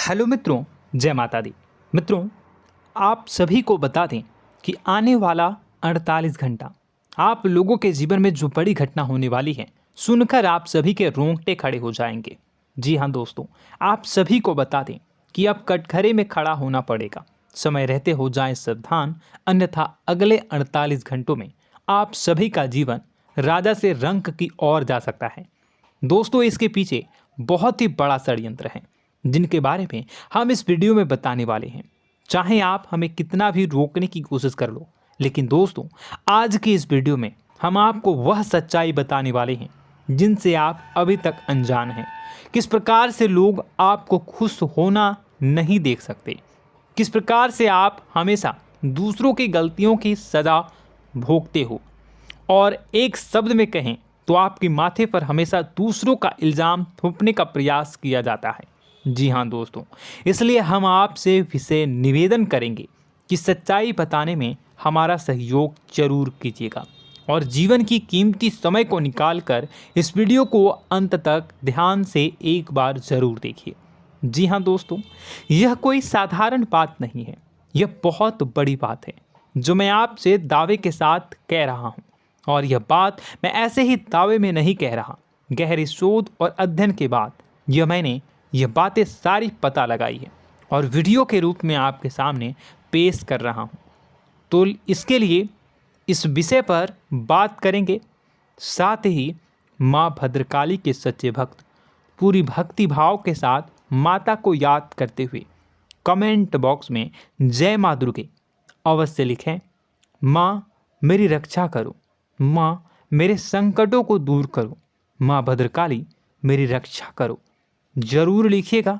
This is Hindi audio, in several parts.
हेलो मित्रों, जय माता दी। मित्रों, आप सभी को बता दें कि आने वाला 48 घंटा आप लोगों के जीवन में जो बड़ी घटना होने वाली है, सुनकर आप सभी के रोंगटे खड़े हो जाएंगे। जी हाँ दोस्तों, आप सभी को बता दें कि अब कटघरे में खड़ा होना पड़ेगा। समय रहते हो जाएं सावधान, अन्यथा अगले 48 घंटों में आप सभी का जीवन राजा से रंक की ओर जा सकता है। दोस्तों, इसके पीछे बहुत ही बड़ा षड्यंत्र है जिनके बारे में हम इस वीडियो में बताने वाले हैं। चाहे आप हमें कितना भी रोकने की कोशिश कर लो, लेकिन दोस्तों आज की इस वीडियो में हम आपको वह सच्चाई बताने वाले हैं जिनसे आप अभी तक अनजान हैं। किस प्रकार से लोग आपको खुश होना नहीं देख सकते, किस प्रकार से आप हमेशा दूसरों की गलतियों की सज़ा भोगते हो, और एक शब्द में कहें तो आपके माथे पर हमेशा दूसरों का इल्ज़ाम थोपने का प्रयास किया जाता है। जी हाँ दोस्तों, इसलिए हम आपसे विशेष निवेदन करेंगे कि सच्चाई बताने में हमारा सहयोग जरूर कीजिएगा और जीवन की कीमती समय को निकालकर इस वीडियो को अंत तक ध्यान से एक बार ज़रूर देखिए। जी हाँ दोस्तों, यह कोई साधारण बात नहीं है, यह बहुत बड़ी बात है जो मैं आपसे दावे के साथ कह रहा हूँ। और यह बात मैं ऐसे ही दावे में नहीं कह रहा, गहरी शोध और अध्ययन के बाद मैंने यह बातें सारी पता लगाई है और वीडियो के रूप में आपके सामने पेश कर रहा हूँ। तो इसके लिए इस विषय पर बात करेंगे। साथ ही माँ भद्रकाली के सच्चे भक्त पूरी भक्ति भाव के साथ माता को याद करते हुए कमेंट बॉक्स में जय माँ दुर्गे अवश्य लिखें। माँ मेरी रक्षा करो, माँ मेरे संकटों को दूर करो, माँ भद्रकाली मेरी रक्षा करो, ज़रूर लिखिएगा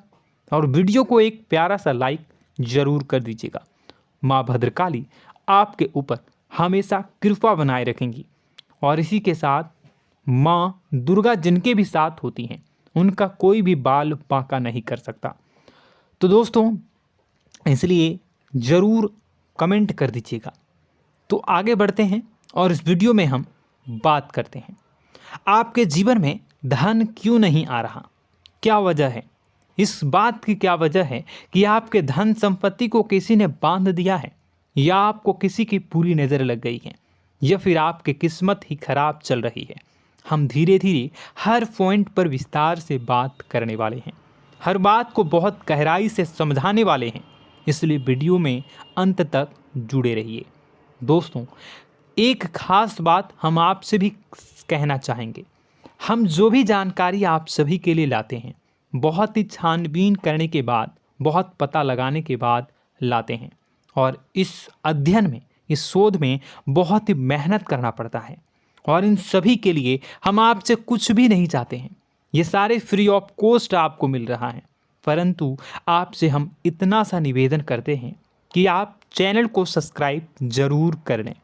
और वीडियो को एक प्यारा सा लाइक ज़रूर कर दीजिएगा। माँ भद्रकाली आपके ऊपर हमेशा कृपा बनाए रखेंगी और इसी के साथ माँ दुर्गा जिनके भी साथ होती हैं उनका कोई भी बाल बांका नहीं कर सकता। तो दोस्तों, इसलिए ज़रूर कमेंट कर दीजिएगा। तो आगे बढ़ते हैं और इस वीडियो में हम बात करते हैं, आपके जीवन में धन क्यों नहीं आ रहा, क्या वजह है। इस बात की क्या वजह है कि आपके धन संपत्ति को किसी ने बांध दिया है, या आपको किसी की पूरी नज़र लग गई है, या फिर आपकी किस्मत ही खराब चल रही है। हम धीरे धीरे हर पॉइंट पर विस्तार से बात करने वाले हैं, हर बात को बहुत गहराई से समझाने वाले हैं, इसलिए वीडियो में अंत तक जुड़े रहिए। दोस्तों, एक खास बात हम आपसे भी कहना चाहेंगे, हम जो भी जानकारी आप सभी के लिए लाते हैं बहुत ही छानबीन करने के बाद, बहुत पता लगाने के बाद लाते हैं, और इस अध्ययन में, इस शोध में बहुत ही मेहनत करना पड़ता है। और इन सभी के लिए हम आपसे कुछ भी नहीं चाहते हैं, ये सारे फ्री ऑफ कॉस्ट आपको मिल रहा है। परंतु आपसे हम इतना सा निवेदन करते हैं कि आप चैनल को सब्सक्राइब ज़रूर कर लें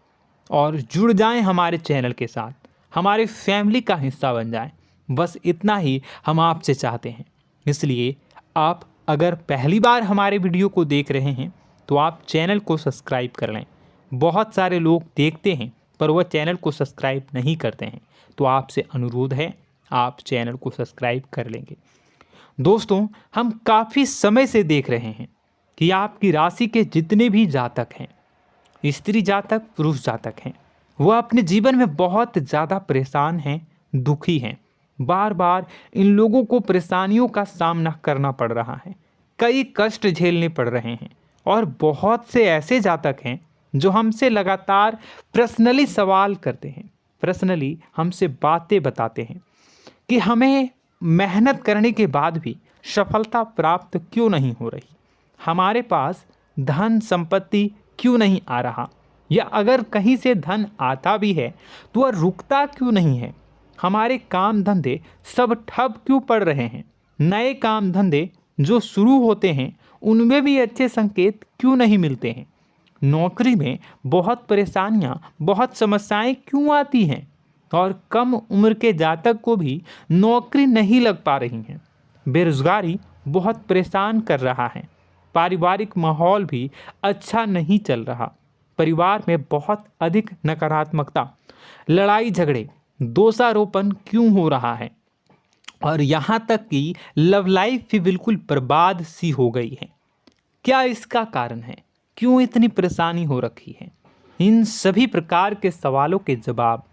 और जुड़ जाएं हमारे चैनल के साथ, हमारे फैमिली का हिस्सा बन जाएं। बस इतना ही हम आपसे चाहते हैं। इसलिए आप अगर पहली बार हमारे वीडियो को देख रहे हैं तो आप चैनल को सब्सक्राइब कर लें। बहुत सारे लोग देखते हैं पर वह चैनल को सब्सक्राइब नहीं करते हैं, तो आपसे अनुरोध है आप चैनल को सब्सक्राइब कर लेंगे। दोस्तों, हम काफ़ी समय से देख रहे हैं कि आपकी राशि के जितने भी जातक हैं, स्त्री जातक पुरुष जातक हैं, वह अपने जीवन में बहुत ज़्यादा परेशान हैं, दुखी हैं। बार बार इन लोगों को परेशानियों का सामना करना पड़ रहा है, कई कष्ट झेलने पड़ रहे हैं। और बहुत से ऐसे जातक हैं जो हमसे लगातार पर्सनली सवाल करते हैं, पर्सनली हमसे बातें बताते हैं कि हमें मेहनत करने के बाद भी सफलता प्राप्त क्यों नहीं हो रही, हमारे पास धन संपत्ति क्यों नहीं आ रहा, या अगर कहीं से धन आता भी है तो वह रुकता क्यों नहीं है, हमारे काम धंधे सब ठप क्यों पड़ रहे हैं, नए काम धंधे जो शुरू होते हैं उनमें भी अच्छे संकेत क्यों नहीं मिलते हैं, नौकरी में बहुत परेशानियां, बहुत समस्याएं क्यों आती हैं, और कम उम्र के जातक को भी नौकरी नहीं लग पा रही हैं, बेरोजगारी बहुत परेशान कर रहा है, पारिवारिक माहौल भी अच्छा नहीं चल रहा, परिवार में बहुत अधिक नकारात्मकता, लड़ाई झगड़े, दोषारोपण क्यों हो रहा है, और यहाँ तक कि लव लाइफ भी बिल्कुल बर्बाद सी हो गई है। क्या इसका कारण है? क्यों इतनी परेशानी हो रखी है? इन सभी प्रकार के सवालों के जवाब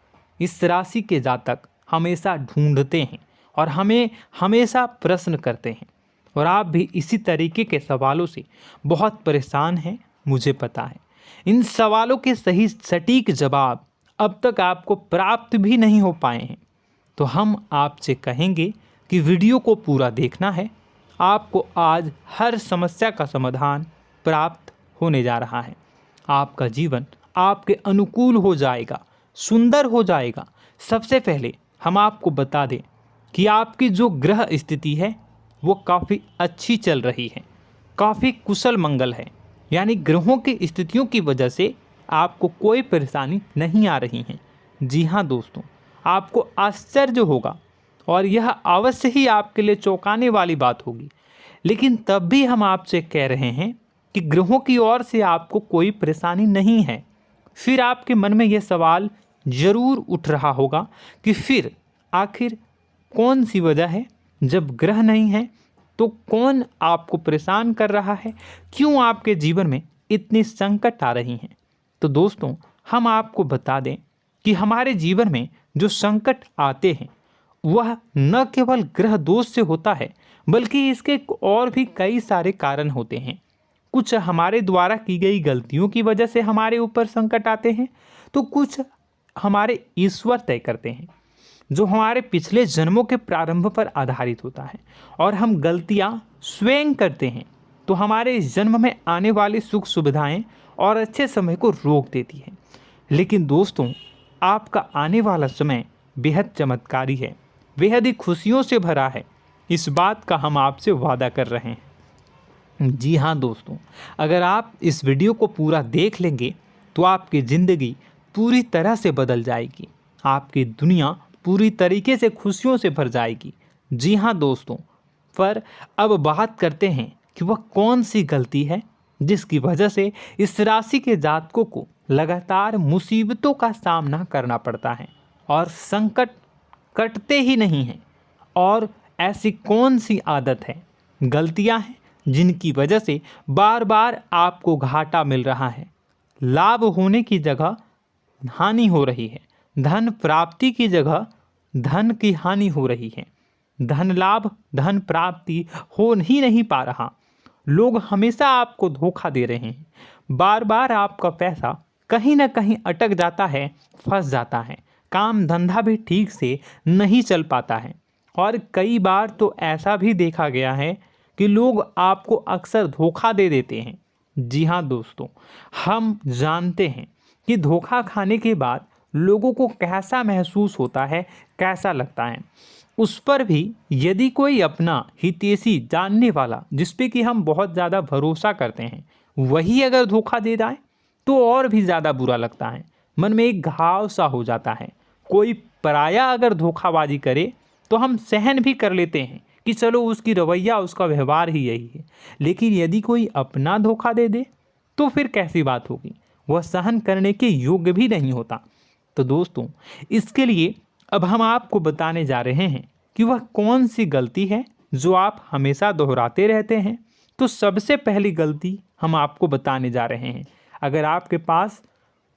इस राशि के जातक हमेशा ढूंढते हैं और हमें हमेशा प्रश्न करते हैं। और आप भी इसी तरीके के सवालों से बहुत परेशान हैं, मुझे पता है। इन सवालों के सही सटीक जवाब अब तक आपको प्राप्त भी नहीं हो पाए हैं। तो हम आपसे कहेंगे कि वीडियो को पूरा देखना है। आपको आज हर समस्या का समाधान प्राप्त होने जा रहा है। आपका जीवन आपके अनुकूल हो जाएगा, सुंदर हो जाएगा। सबसे पहले हम आपको बता दें कि आपकी जो ग्रह स्थिति है वो काफ़ी अच्छी चल रही है, काफ़ी कुशल मंगल है। यानी ग्रहों की स्थितियों की वजह से आपको कोई परेशानी नहीं आ रही है। जी हाँ दोस्तों, आपको आश्चर्य होगा और यह अवश्य ही आपके लिए चौंकाने वाली बात होगी। लेकिन तब भी हम आपसे कह रहे हैं कि ग्रहों की ओर से आपको कोई परेशानी नहीं है। फिर आपके मन में यह सवाल जरूर उठ रहा होगा कि फिर आखिर कौन सी वजह है? जब ग्रह नहीं है तो कौन आपको परेशान कर रहा है? क्यों आपके जीवन में इतनी संकट आ रही हैं? तो दोस्तों, हम आपको बता दें कि हमारे जीवन में जो संकट आते हैं वह न केवल ग्रह दोष से होता है, बल्कि इसके और भी कई सारे कारण होते हैं। कुछ हमारे द्वारा की गई गलतियों की वजह से हमारे ऊपर संकट आते हैं, तो कुछ हमारे ईश्वर तय करते हैं, जो हमारे पिछले जन्मों के प्रारंभ पर आधारित होता है। और हम गलतियां स्वयं करते हैं तो हमारे इस जन्म में आने वाली सुख सुविधाएं और अच्छे समय को रोक देती है। लेकिन दोस्तों, आपका आने वाला समय बेहद चमत्कारी है, बेहद ही खुशियों से भरा है। इस बात का हम आपसे वादा कर रहे हैं। जी हाँ दोस्तों, अगर आप इस वीडियो को पूरा देख लेंगे तो आपकी ज़िंदगी पूरी तरह से बदल जाएगी, आपकी दुनिया पूरी तरीके से खुशियों से भर जाएगी। जी हाँ दोस्तों, पर अब बात करते हैं कि वह कौन सी गलती है जिसकी वजह से इस राशि के जातकों को लगातार मुसीबतों का सामना करना पड़ता है और संकट कटते ही नहीं हैं। और ऐसी कौन सी आदत है, गलतियां हैं जिनकी वजह से बार बार आपको घाटा मिल रहा है, लाभ होने की जगह हानि हो रही है, धन प्राप्ति की जगह धन की हानि हो रही है, धन लाभ धन प्राप्ति हो ही नहीं पा रहा, लोग हमेशा आपको धोखा दे रहे हैं, बार बार आपका पैसा कहीं ना कहीं अटक जाता है, फंस जाता है, काम धंधा भी ठीक से नहीं चल पाता है। और कई बार तो ऐसा भी देखा गया है कि लोग आपको अक्सर धोखा दे देते हैं। जी हाँ दोस्तों, हम जानते हैं कि धोखा खाने के बाद लोगों को कैसा महसूस होता है, कैसा लगता है। उस पर भी यदि कोई अपना हितैषी जानने वाला, जिस पे कि हम बहुत ज़्यादा भरोसा करते हैं, वही अगर धोखा दे जाए तो और भी ज़्यादा बुरा लगता है, मन में एक घाव सा हो जाता है। कोई पराया अगर धोखाबाजी करे तो हम सहन भी कर लेते हैं कि चलो उसकी रवैया, उसका व्यवहार ही यही है। लेकिन यदि कोई अपना धोखा दे दे तो फिर कैसी बात होगी, वह सहन करने के योग्य भी नहीं होता। तो दोस्तों, इसके लिए अब हम आपको बताने जा रहे हैं कि वह कौन सी गलती है जो आप हमेशा दोहराते रहते हैं। तो सबसे पहली गलती हम आपको बताने जा रहे हैं। अगर आपके पास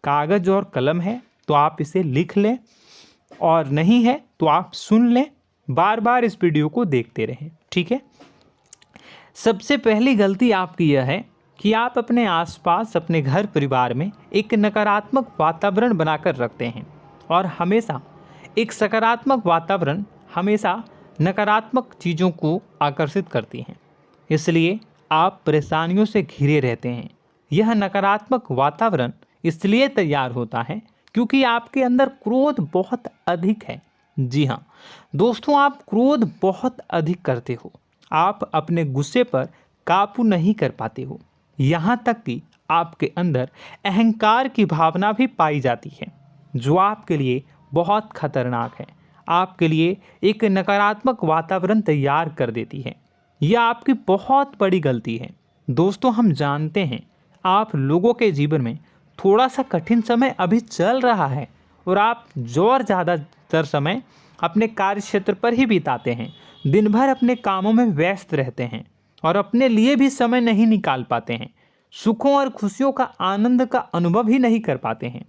कागज़ और कलम है तो आप इसे लिख लें, और नहीं है तो आप सुन लें, बार बार इस वीडियो को देखते रहें, ठीक है। सबसे पहली गलती आपकी यह है कि आप अपने आसपास, अपने घर परिवार में एक नकारात्मक वातावरण बनाकर रखते हैं। और हमेशा एक सकारात्मक वातावरण हमेशा नकारात्मक चीज़ों को आकर्षित करती हैं, इसलिए आप परेशानियों से घिरे रहते हैं। यह नकारात्मक वातावरण इसलिए तैयार होता है क्योंकि आपके अंदर क्रोध बहुत अधिक है। जी हाँ दोस्तों, आप क्रोध बहुत अधिक करते हो, आप अपने गुस्से पर काबू नहीं कर पाते हो, यहाँ तक कि आपके अंदर अहंकार की भावना भी पाई जाती है, जो आपके लिए बहुत खतरनाक है, आपके लिए एक नकारात्मक वातावरण तैयार कर देती है। यह आपकी बहुत बड़ी गलती है। दोस्तों, हम जानते हैं आप लोगों के जीवन में थोड़ा सा कठिन समय अभी चल रहा है और आप जोर ज़्यादा अधिकतर समय अपने कार्य क्षेत्र पर ही बिताते हैं, दिन भर अपने कामों में व्यस्त रहते हैं और अपने लिए भी समय नहीं निकाल पाते हैं, सुखों और खुशियों का आनंद का अनुभव ही नहीं कर पाते हैं,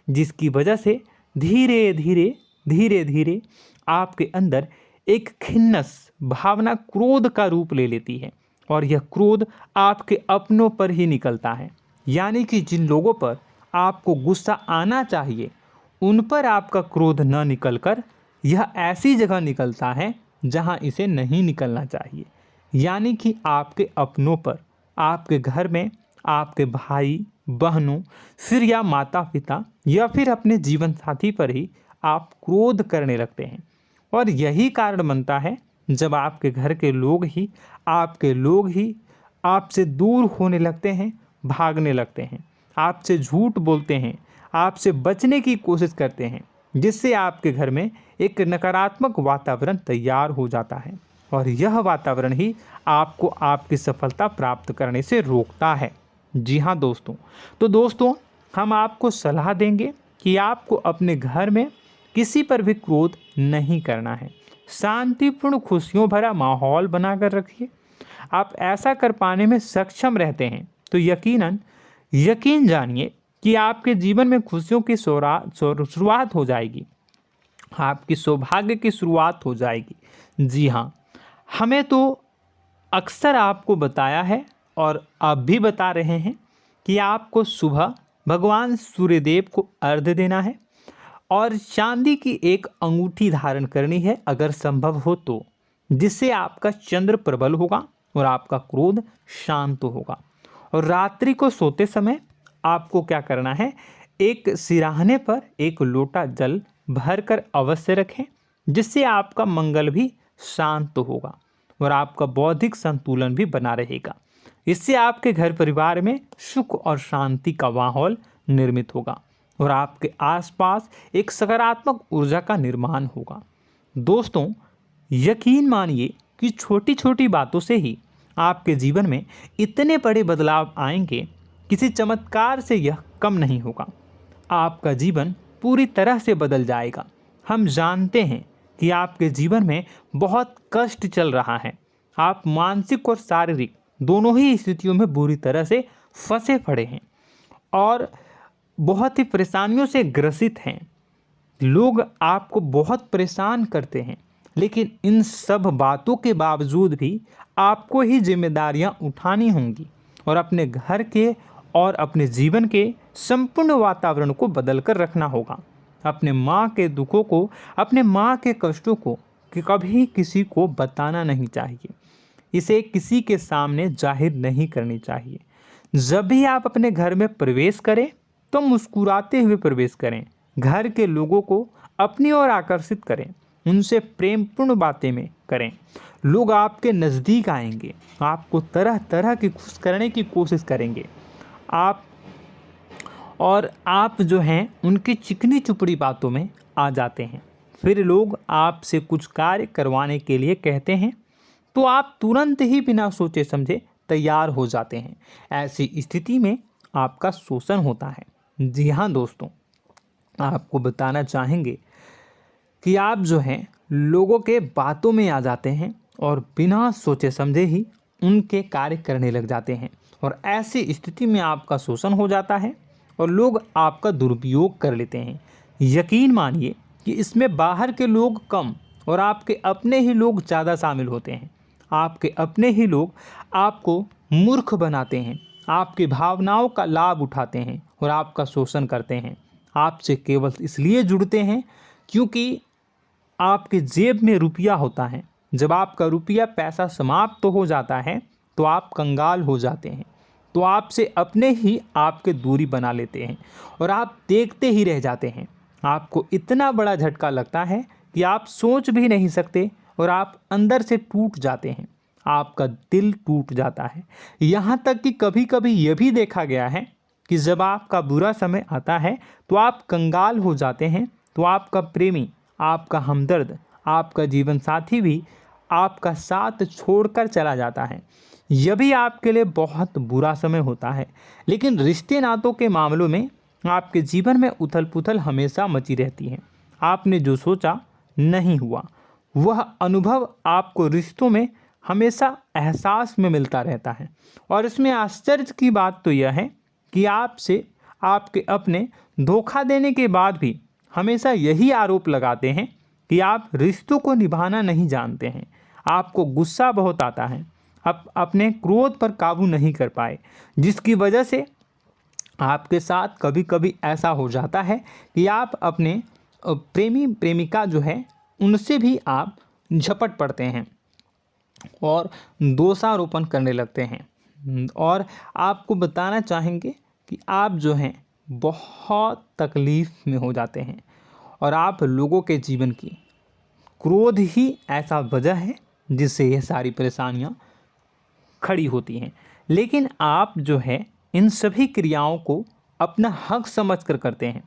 जिसकी वजह से धीरे धीरे आपके अंदर एक खिन्नस भावना क्रोध का रूप ले लेती है और यह क्रोध आपके अपनों पर ही निकलता है। यानी कि जिन लोगों पर आपको गुस्सा आना चाहिए उन पर आपका क्रोध न निकलकर यह ऐसी जगह निकलता है जहां इसे नहीं निकलना चाहिए। यानी कि आपके अपनों पर, आपके घर में आपके भाई बहनों, फिर या माता पिता या फिर अपने जीवन साथी पर ही आप क्रोध करने लगते हैं। और यही कारण बनता है जब आपके घर के लोग ही आपसे दूर होने लगते हैं, भागने लगते हैं, आपसे झूठ बोलते हैं, आपसे बचने की कोशिश करते हैं, जिससे आपके घर में एक नकारात्मक वातावरण तैयार हो जाता है और यह वातावरण ही आपको आपकी सफलता प्राप्त करने से रोकता है। जी हाँ दोस्तों, तो दोस्तों हम आपको सलाह देंगे कि आपको अपने घर में किसी पर भी क्रोध नहीं करना है। शांतिपूर्ण खुशियों भरा माहौल बनाकर रखिए। आप ऐसा कर पाने में सक्षम रहते हैं तो यकीन जानिए कि आपके जीवन में खुशियों की शुरुआत हो जाएगी, आपकी सौभाग्य की शुरुआत हो जाएगी। जी हाँ, हमें तो अक्सर आपको बताया है और अब भी बता रहे हैं कि आपको सुबह भगवान सूर्यदेव को अर्घ्य देना है और चांदी की एक अंगूठी धारण करनी है अगर संभव हो तो, जिससे आपका चंद्र प्रबल होगा और आपका क्रोध शांत होगा। और रात्रि को सोते समय आपको क्या करना है, एक सिराहने पर एक लोटा जल भरकर अवश्य रखें, जिससे आपका मंगल भी शांत होगा और आपका बौद्धिक संतुलन भी बना रहेगा। इससे आपके घर परिवार में सुख और शांति का माहौल निर्मित होगा और आपके आसपास एक सकारात्मक ऊर्जा का निर्माण होगा। दोस्तों यकीन मानिए कि छोटी छोटी बातों से ही आपके जीवन में इतने बड़े बदलाव आएंगे, किसी चमत्कार से यह कम नहीं होगा। आपका जीवन पूरी तरह से बदल जाएगा। हम जानते हैं कि आपके जीवन में बहुत कष्ट चल रहा है, आप मानसिक और शारीरिक दोनों ही स्थितियों में बुरी तरह से फंसे पड़े हैं और बहुत ही परेशानियों से ग्रसित हैं। लोग आपको बहुत परेशान करते हैं, लेकिन इन सब बातों के बावजूद भी आपको ही जिम्मेदारियां उठानी होंगी और अपने घर के और अपने जीवन के संपूर्ण वातावरण को बदल कर रखना होगा। अपने माँ के दुखों को, अपने माँ के कष्टों को कभी किसी को बताना नहीं चाहिए, इसे किसी के सामने जाहिर नहीं करनी चाहिए। जब भी आप अपने घर में प्रवेश करें तो मुस्कुराते हुए प्रवेश करें, घर के लोगों को अपनी ओर आकर्षित करें, उनसे प्रेमपूर्ण बातें में करें। लोग आपके नज़दीक आएंगे, आपको तरह तरह की खुश करने की कोशिश करेंगे। आप जो हैं उनकी चिकनी चुपड़ी बातों में आ जाते हैं। फिर लोग आपसे कुछ कार्य करवाने के लिए कहते हैं तो आप तुरंत ही बिना सोचे समझे तैयार हो जाते हैं। ऐसी स्थिति में आपका शोषण होता है। जी हाँ दोस्तों, आपको बताना चाहेंगे कि आप जो हैं लोगों के बातों में आ जाते हैं और बिना सोचे समझे ही उनके कार्य करने लग जाते हैं और ऐसी स्थिति में आपका शोषण हो जाता है और लोग आपका दुरुपयोग कर लेते हैं। यकीन मानिए कि इसमें बाहर के लोग कम और आपके अपने ही लोग ज़्यादा शामिल होते हैं। आपके अपने ही लोग आपको मूर्ख बनाते हैं, आपकी भावनाओं का लाभ उठाते हैं और आपका शोषण करते हैं। आपसे केवल इसलिए जुड़ते हैं क्योंकि आपके जेब में रुपया होता है। जब आपका रुपया पैसा समाप्त हो जाता है तो आप कंगाल हो जाते हैं, तो आपसे अपने ही आपके दूरी बना लेते हैं और आप देखते ही रह जाते हैं। आपको इतना बड़ा झटका लगता है कि आप सोच भी नहीं सकते और आप अंदर से टूट जाते हैं, आपका दिल टूट जाता है। यहाँ तक कि कभी कभी यह भी देखा गया है कि जब आपका बुरा समय आता है तो आप कंगाल हो जाते हैं, तो आपका प्रेमी, आपका हमदर्द, आपका जीवन साथी भी आपका साथ छोड़कर चला जाता है। यह भी आपके लिए बहुत बुरा समय होता है। लेकिन रिश्ते नातों के मामलों में आपके जीवन में उथल पुथल हमेशा मची रहती है। आपने जो सोचा नहीं हुआ। वह अनुभव आपको रिश्तों में हमेशा एहसास में मिलता रहता है। और इसमें आश्चर्य की बात तो यह है कि आपसे आपके अपने धोखा देने के बाद भी हमेशा यही आरोप लगाते हैं कि आप रिश्तों को निभाना नहीं जानते हैं। आपको गुस्सा बहुत आता है, अपने क्रोध पर काबू नहीं कर पाए, जिसकी वजह से आपके साथ कभी कभी ऐसा हो जाता है कि आप अपने प्रेमी प्रेमिका जो है उनसे भी आप झपट पड़ते हैं और दोषारोपण करने लगते हैं। और आपको बताना चाहेंगे कि आप जो हैं बहुत तकलीफ़ में हो जाते हैं और आप लोगों के जीवन की क्रोध ही ऐसा वजह है जिससे ये सारी परेशानियां खड़ी होती हैं। लेकिन आप जो है इन सभी क्रियाओं को अपना हक समझकर करते हैं,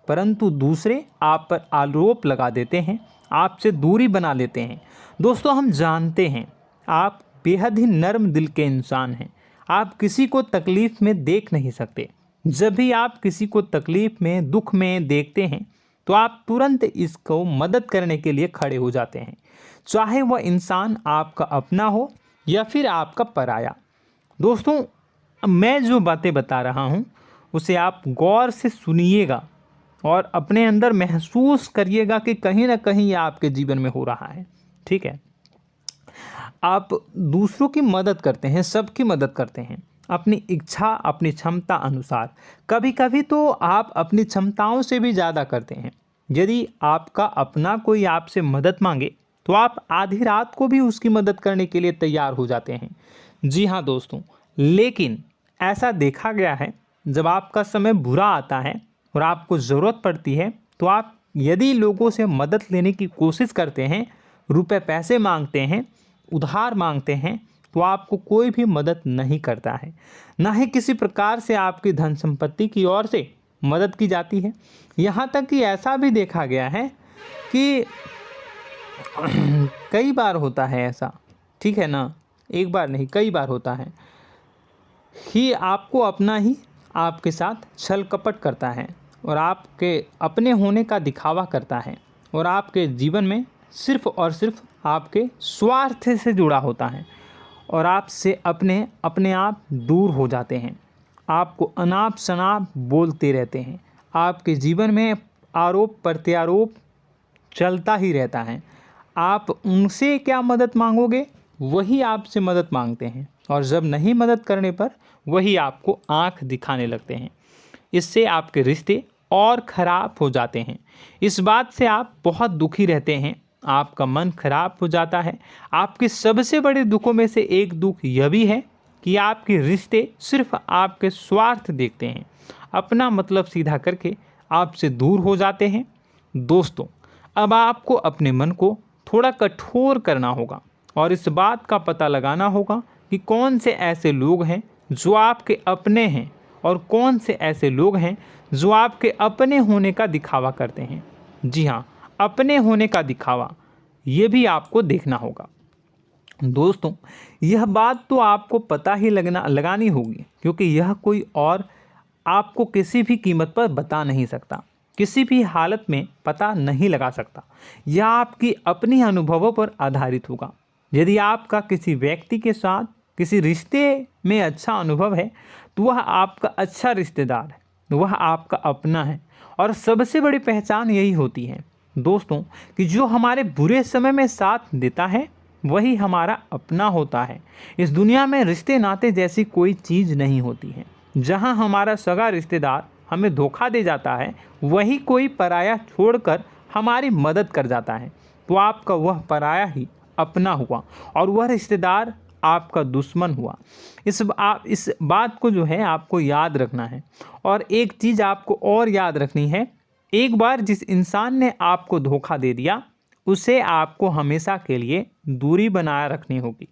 परंतु दूसरे आप पर आरोप लगा देते हैं, आपसे दूरी बना लेते हैं। दोस्तों, हम जानते हैं आप बेहद ही नर्म दिल के इंसान हैं। आप किसी को तकलीफ़ में देख नहीं सकते। जब भी आप किसी को तकलीफ़ में, दुख में देखते हैं तो आप तुरंत इसको मदद करने के लिए खड़े हो जाते हैं, चाहे वह इंसान आपका अपना हो या फिर आपका पराया। दोस्तों, मैं जो बातें बता रहा हूँ उसे आप गौर से सुनिएगा और अपने अंदर महसूस करिएगा कि कहीं ना कहीं ये आपके जीवन में हो रहा है। ठीक है, आप दूसरों की मदद करते हैं, सबकी मदद करते हैं अपनी इच्छा, अपनी क्षमता अनुसार। कभी कभी तो आप अपनी क्षमताओं से भी ज़्यादा करते हैं। यदि आपका अपना कोई आपसे मदद मांगे तो आप आधी रात को भी उसकी मदद करने के लिए तैयार हो जाते हैं। जी हाँ दोस्तों, लेकिन ऐसा देखा गया है जब आपका समय बुरा आता है और आपको ज़रूरत पड़ती है तो आप यदि लोगों से मदद लेने की कोशिश करते हैं, रुपए पैसे मांगते हैं, उधार मांगते हैं, तो आपको कोई भी मदद नहीं करता है। ना ही किसी प्रकार से आपकी धन संपत्ति की ओर से मदद की जाती है। यहाँ तक कि ऐसा भी देखा गया है कि कई बार होता है ऐसा, ठीक है ना, एक बार नहीं कई बार होता है कि आपको अपना ही आपके साथ छल कपट करता है और आपके अपने होने का दिखावा करता है और आपके जीवन में सिर्फ और सिर्फ आपके स्वार्थ से जुड़ा होता है और आपसे अपने आप दूर हो जाते हैं। आपको अनाप शनाप बोलते रहते हैं। आपके जीवन में आरोप प्रत्यारोप चलता ही रहता है। आप उनसे क्या मदद मांगोगे, वही आपसे मदद मांगते हैं और जब नहीं मदद करने पर वही आपको आंख दिखाने लगते हैं। इससे आपके रिश्ते और ख़राब हो जाते हैं। इस बात से आप बहुत दुखी रहते हैं, आपका मन खराब हो जाता है। आपके सबसे बड़े दुखों में से एक दुख यह भी है कि आपके रिश्ते सिर्फ आपके स्वार्थ देखते हैं, अपना मतलब सीधा करके आपसे दूर हो जाते हैं। दोस्तों, अब आपको अपने मन को थोड़ा कठोर करना होगा और इस बात का पता लगाना होगा कि कौन से ऐसे लोग हैं जो आपके अपने हैं और कौन से ऐसे लोग हैं जो आपके अपने होने का दिखावा करते हैं। जी हाँ, अपने होने का दिखावा, ये भी आपको देखना होगा। दोस्तों, यह बात तो आपको पता ही लगानी होगी, क्योंकि यह कोई और आपको किसी भी कीमत पर बता नहीं सकता, किसी भी हालत में पता नहीं लगा सकता। यह आपकी अपनी अनुभवों पर आधारित होगा। यदि आपका किसी व्यक्ति के साथ किसी रिश्ते में अच्छा अनुभव है तो वह आपका अच्छा रिश्तेदार है, वह आपका अपना है। और सबसे बड़ी पहचान यही होती है दोस्तों कि जो हमारे बुरे समय में साथ देता है वही हमारा अपना होता है। इस दुनिया में रिश्ते नाते जैसी कोई चीज़ नहीं होती है। जहां हमारा सगा रिश्तेदार हमें धोखा दे जाता है, वही कोई पराया छोड़कर हमारी मदद कर जाता है, तो आपका वह पराया ही अपना हुआ और वह रिश्तेदार आपका दुश्मन हुआ। इस बात को जो है आपको याद रखना है। और एक चीज़ आपको और याद रखनी है, एक बार जिस इंसान ने आपको धोखा दे दिया उसे आपको हमेशा के लिए दूरी बनाए रखनी होगी।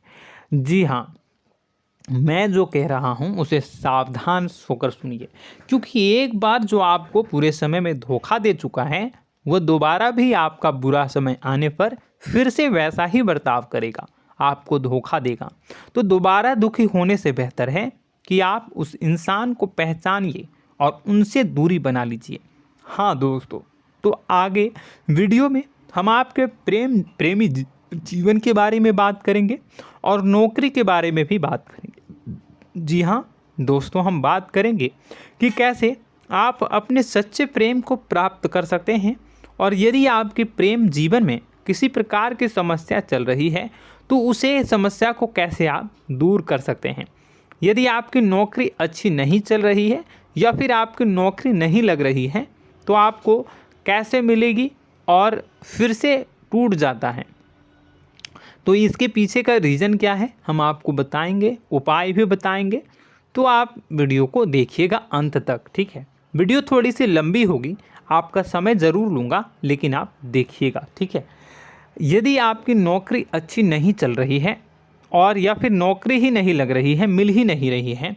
जी हाँ, मैं जो कह रहा हूँ उसे सावधान होकर सुनिए, क्योंकि एक बार जो आपको पूरे समय में धोखा दे चुका है वह दोबारा भी आपका बुरा समय आने पर फिर से वैसा ही बर्ताव करेगा, आपको धोखा देगा। तो दोबारा दुखी होने से बेहतर है कि आप उस इंसान को पहचानिए और उनसे दूरी बना लीजिए। हाँ दोस्तों, तो आगे वीडियो में हम आपके प्रेमी जीवन के बारे में बात करेंगे और नौकरी के बारे में भी बात करेंगे। जी हाँ दोस्तों, हम बात करेंगे कि कैसे आप अपने सच्चे प्रेम को प्राप्त कर सकते हैं, और यदि आपके प्रेम जीवन में किसी प्रकार की समस्या चल रही है तो उसे समस्या को कैसे आप दूर कर सकते हैं। यदि आपकी नौकरी अच्छी नहीं चल रही है या फिर आपकी नौकरी नहीं लग रही है तो आपको कैसे मिलेगी और फिर से टूट जाता है, तो इसके पीछे का रीज़न क्या है हम आपको बताएंगे, उपाय भी बताएंगे। तो आप वीडियो को देखिएगा अंत तक, ठीक है। वीडियो थोड़ी सी लंबी होगी, आपका समय ज़रूर लूँगा, लेकिन आप देखिएगा, ठीक है। यदि आपकी नौकरी अच्छी नहीं चल रही है और या फिर नौकरी ही नहीं लग रही है, मिल ही नहीं रही है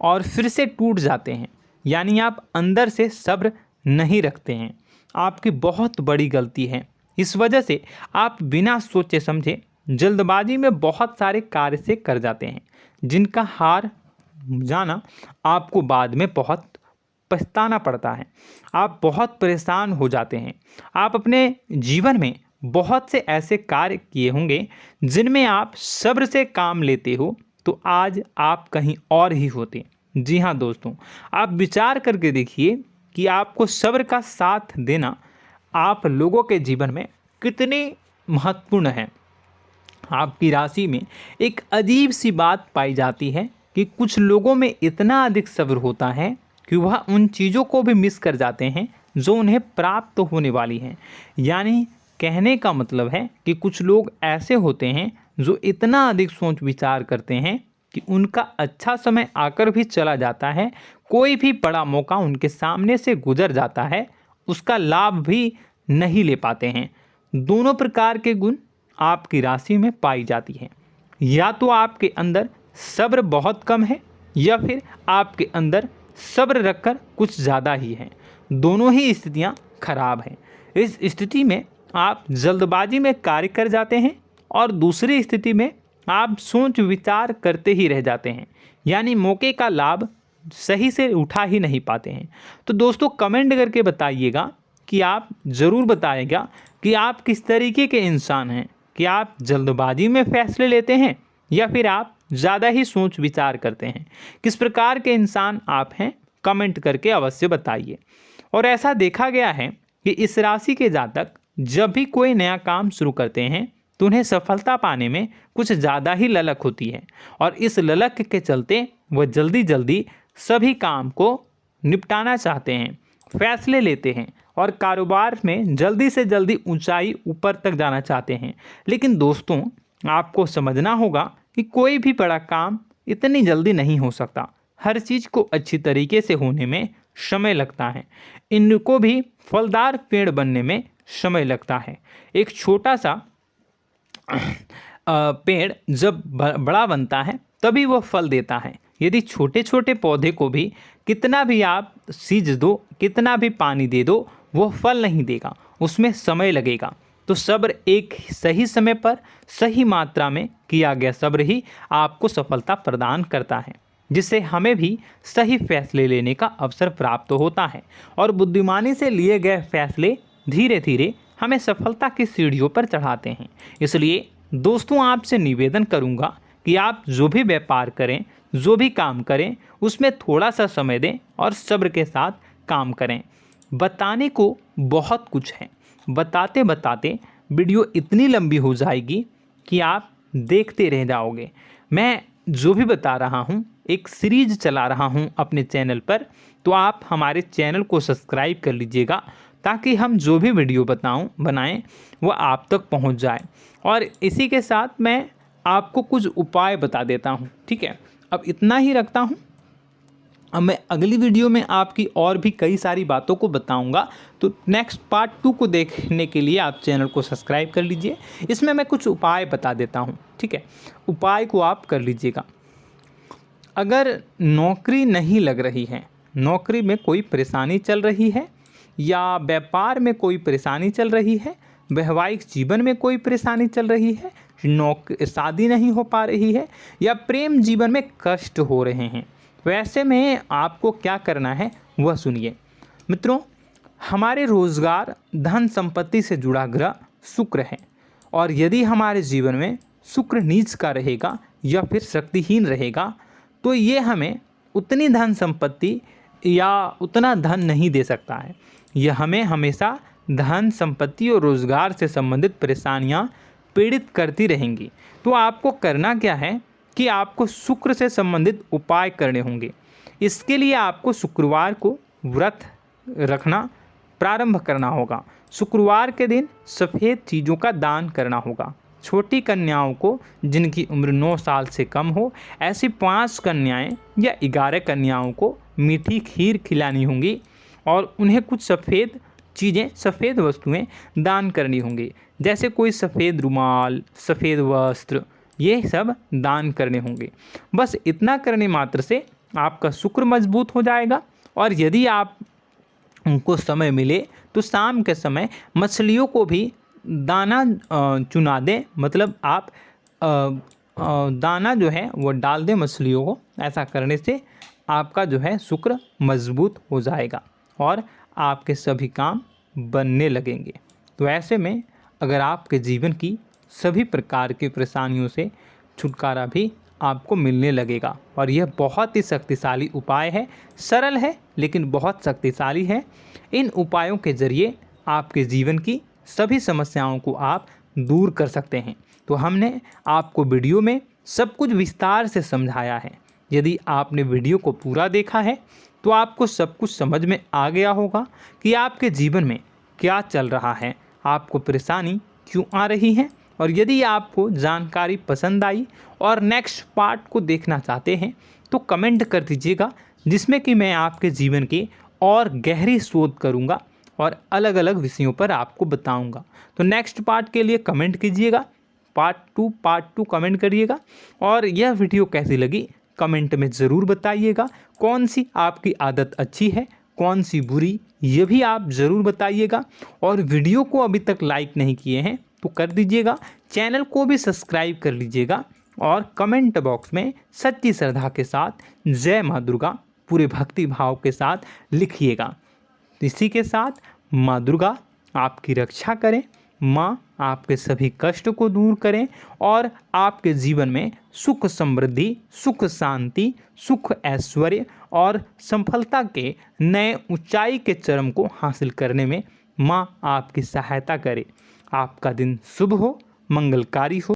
और फिर से टूट जाते हैं, यानी आप अंदर से सब्र नहीं रखते हैं, आपकी बहुत बड़ी गलती है। इस वजह से आप बिना सोचे समझे जल्दबाजी में बहुत सारे कार्य से कर जाते हैं, जिनका हार जाना आपको बाद में बहुत पछताना पड़ता है। आप बहुत परेशान हो जाते हैं। आप अपने जीवन में बहुत से ऐसे कार्य किए होंगे जिनमें आप सब्र से काम लेते हो, तो आज आप कहीं और ही होते। जी हाँ दोस्तों, आप विचार करके देखिए कि आपको सब्र का साथ देना आप लोगों के जीवन में कितनी महत्वपूर्ण है। आपकी राशि में एक अजीब सी बात पाई जाती है कि कुछ लोगों में इतना अधिक सब्र होता है कि वह उन चीज़ों को भी मिस कर जाते हैं जो उन्हें प्राप्त होने वाली हैं। यानी कहने का मतलब है कि कुछ लोग ऐसे होते हैं जो इतना अधिक सोच विचार करते हैं कि उनका अच्छा समय आकर भी चला जाता है, कोई भी बड़ा मौका उनके सामने से गुजर जाता है, उसका लाभ भी नहीं ले पाते हैं। दोनों प्रकार के गुण आपकी राशि में पाई जाती है। या तो आपके अंदर सब्र बहुत कम है या फिर आपके अंदर सब्र रखकर कुछ ज़्यादा ही है। दोनों ही स्थितियाँ खराब हैं। इस स्थिति में आप जल्दबाजी में कार्य कर जाते हैं और दूसरी स्थिति में आप सोच विचार करते ही रह जाते हैं, यानी मौके का लाभ सही से उठा ही नहीं पाते हैं। तो दोस्तों कमेंट करके बताइएगा कि आप ज़रूर बताइएगा कि आप किस तरीके के इंसान हैं, कि आप जल्दबाजी में फैसले लेते हैं या फिर आप ज़्यादा ही सोच विचार करते हैं। किस प्रकार के इंसान आप हैं, कमेंट करके अवश्य बताइए। और ऐसा देखा गया है कि इस राशि के जातक जब भी कोई नया काम शुरू करते हैं तो उन्हें सफलता पाने में कुछ ज़्यादा ही ललक होती है, और इस ललक के चलते वह जल्दी जल्दी सभी काम को निपटाना चाहते हैं, फैसले लेते हैं और कारोबार में जल्दी से जल्दी ऊंचाई ऊपर तक जाना चाहते हैं। लेकिन दोस्तों आपको समझना होगा कि कोई भी बड़ा काम इतनी जल्दी नहीं हो सकता। हर चीज़ को अच्छी तरीके से होने में समय लगता है। इनको भी फलदार पेड़ बनने में समय लगता है। एक छोटा सा पेड़ जब बड़ा बनता है तभी वह फल देता है। यदि छोटे छोटे पौधे को भी कितना भी आप सींच दो, कितना भी पानी दे दो, वो फल नहीं देगा, उसमें समय लगेगा। तो सब्र एक सही समय पर सही मात्रा में किया गया सब्र ही आपको सफलता प्रदान करता है, जिससे हमें भी सही फैसले लेने का अवसर प्राप्त होता है। और बुद्धिमानी से लिए गए फैसले धीरे धीरे हमें सफलता की सीढ़ियों पर चढ़ाते हैं। इसलिए दोस्तों आपसे निवेदन करूंगा कि आप जो भी व्यापार करें, जो भी काम करें, उसमें थोड़ा सा समय दें और सब्र के साथ काम करें। बताने को बहुत कुछ है, बताते बताते वीडियो इतनी लंबी हो जाएगी कि आप देखते रह जाओगे। मैं जो भी बता रहा हूँ एक सीरीज चला रहा हूँ अपने चैनल पर, तो आप हमारे चैनल को सब्सक्राइब कर लीजिएगा ताकि हम जो भी वीडियो बनाएं वो आप तक पहुँच जाए। और इसी के साथ मैं आपको कुछ उपाय बता देता हूँ, ठीक है। अब इतना ही रखता हूँ। अब मैं अगली वीडियो में आपकी और भी कई सारी बातों को बताऊंगा। तो नेक्स्ट पार्ट 2 को देखने के लिए आप चैनल को सब्सक्राइब कर लीजिए। इसमें मैं कुछ उपाय बता देता हूं, ठीक है। उपाय को आप कर लीजिएगा। अगर नौकरी नहीं लग रही है, नौकरी में कोई परेशानी चल रही है, या व्यापार में कोई परेशानी चल रही है, वैवाहिक जीवन में कोई परेशानी चल रही है, शादी नहीं हो पा रही है, या प्रेम जीवन में कष्ट हो रहे हैं, वैसे में आपको क्या करना है वह सुनिए। मित्रों, हमारे रोजगार, धन संपत्ति से जुड़ा ग्रह शुक्र है, और यदि हमारे जीवन में शुक्र नीच का रहेगा या फिर शक्तिहीन रहेगा तो ये हमें उतनी धन संपत्ति या उतना धन नहीं दे सकता है। यह हमें हमेशा धन संपत्ति और रोजगार से संबंधित परेशानियां पीड़ित करती रहेंगी। तो आपको करना क्या है कि आपको शुक्र से संबंधित उपाय करने होंगे। इसके लिए आपको शुक्रवार को व्रत रखना प्रारंभ करना होगा। शुक्रवार के दिन सफ़ेद चीज़ों का दान करना होगा। छोटी कन्याओं को जिनकी उम्र 9 साल से कम हो, ऐसी 5 कन्याएं या 11 कन्याओं को मीठी खीर खिलानी होंगी और उन्हें कुछ सफ़ेद चीज़ें, सफ़ेद वस्तुएं दान करनी होंगी, जैसे कोई सफ़ेद रुमाल, सफ़ेद वस्त्र, ये सब दान करने होंगे। बस इतना करने मात्र से आपका शुक्र मजबूत हो जाएगा। और यदि आप उनको समय मिले तो शाम के समय मछलियों को भी दाना चुना दें, मतलब आप दाना जो है वो डाल दें मछलियों को। ऐसा करने से आपका जो है शुक्र मजबूत हो जाएगा और आपके सभी काम बनने लगेंगे। तो ऐसे में अगर आपके जीवन की सभी प्रकार की परेशानियों से छुटकारा भी आपको मिलने लगेगा। और यह बहुत ही शक्तिशाली उपाय है, सरल है लेकिन बहुत शक्तिशाली है। इन उपायों के ज़रिए आपके जीवन की सभी समस्याओं को आप दूर कर सकते हैं। तो हमने आपको वीडियो में सब कुछ विस्तार से समझाया है। यदि आपने वीडियो को पूरा देखा है तो आपको सब कुछ समझ में आ गया होगा कि आपके जीवन में क्या चल रहा है, आपको परेशानी क्यों आ रही है। और यदि आपको जानकारी पसंद आई और नेक्स्ट पार्ट को देखना चाहते हैं तो कमेंट कर दीजिएगा, जिसमें कि मैं आपके जीवन के और गहरी शोध करूंगा और अलग अलग विषयों पर आपको बताऊंगा। तो नेक्स्ट पार्ट के लिए कमेंट कीजिएगा, पार्ट टू कमेंट करिएगा। और यह वीडियो कैसी लगी कमेंट में ज़रूर बताइएगा। कौन सी आपकी आदत अच्छी है, कौन सी बुरी, ये भी आप ज़रूर बताइएगा। और वीडियो को अभी तक लाइक नहीं किए हैं तो कर दीजिएगा, चैनल को भी सब्सक्राइब कर लीजिएगा और कमेंट बॉक्स में सच्ची श्रद्धा के साथ जय माँ दुर्गा पूरे भक्ति भाव के साथ लिखिएगा। इसी के साथ माँ दुर्गा आपकी रक्षा करें, माँ आपके सभी कष्ट को दूर करें और आपके जीवन में सुख समृद्धि, सुख शांति, सुख ऐश्वर्य और सफलता के नए ऊंचाई के चरम को हासिल करने में माँ आपकी सहायता करे। आपका दिन शुभ हो, मंगलकारी हो।